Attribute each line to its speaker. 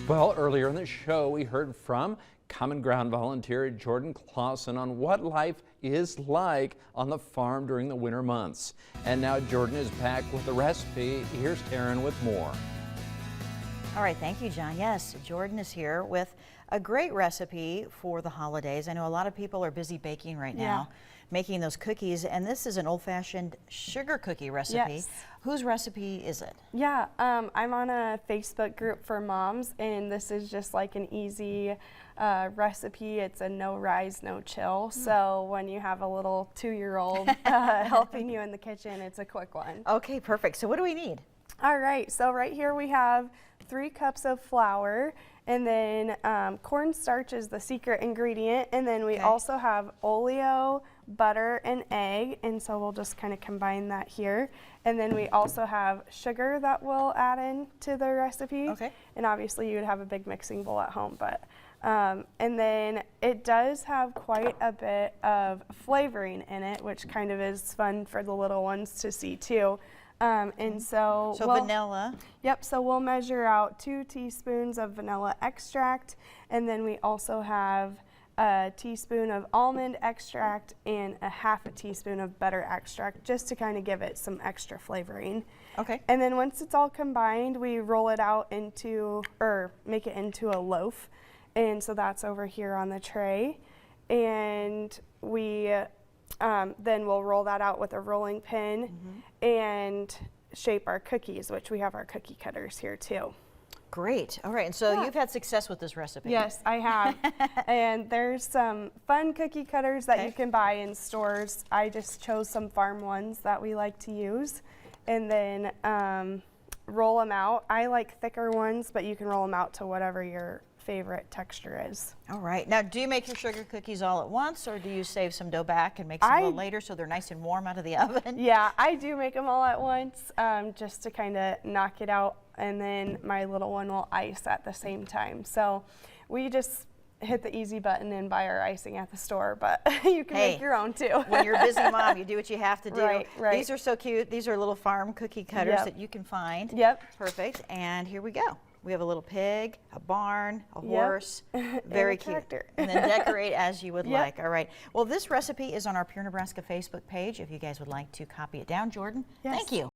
Speaker 1: Well, earlier in the show, we heard from CommonGround volunteer Jordan Classen on what life is like on the farm during the winter months. And now Jordan is back with the recipe. Here's Taryn with more.
Speaker 2: All right, thank you, John. Yes, Jordan is here with a great recipe for the holidays. I know a lot of people are busy baking right now, making those cookies, and this is an old-fashioned sugar cookie recipe.
Speaker 3: Yes.
Speaker 2: Whose recipe is it?
Speaker 3: Yeah, I'm on a Facebook group for moms, and this is just like an easy recipe. It's a no rise, no chill. So when you have a little 2-year-old helping you in the kitchen, it's a quick one.
Speaker 2: Okay, perfect. So what do we need?
Speaker 3: All right, so right here we have 3 cups of flour, and then cornstarch is the secret ingredient, and then we also have oleo, butter, and egg, and so we'll just kind of combine that here. And then we also have sugar that we'll add in to the recipe.
Speaker 2: Okay.
Speaker 3: And obviously you would have a big mixing bowl at home, but and then it does have quite a bit of flavoring in it, which kind of is fun for the little ones to see too. And so
Speaker 2: vanilla.
Speaker 3: Yep, so we'll measure out 2 teaspoons of vanilla extract, and then we also have a teaspoon of almond extract and a half a teaspoon of butter extract, just to kind of give it some extra flavoring.
Speaker 2: Okay.
Speaker 3: And then once it's all combined, we roll it out into, or make it into a loaf. And so that's over here on the tray. And we then we'll roll that out with a rolling pin and shape our cookies, which we have our cookie cutters here too.
Speaker 2: Great. All right, and so you've had success with this recipe.
Speaker 3: Yes, I have. And there's some fun cookie cutters that you can buy in stores. I just chose some farm ones that we like to use, and then roll them out. I like thicker ones, but you can roll them out to whatever your favorite texture is.
Speaker 2: All right. Now, do you make your sugar cookies all at once, or do you save some dough back and make some a little later so they're nice and warm out of the oven?
Speaker 3: Yeah, I do make them all at once just to kind of knock it out, and then my little one will ice at the same time. So we just hit the easy button and buy our icing at the store, but you can make your own too.
Speaker 2: When you're a busy mom, you do what you have to do.
Speaker 3: Right.
Speaker 2: These are so cute. These are little farm cookie cutters that you can find. Perfect. And here we go. We have a little pig, a barn, a horse, very cute. And then decorate as you would like. All right. Well, this recipe is on our Pure Nebraska Facebook page if you guys would like to copy it down. Jordan, thank you.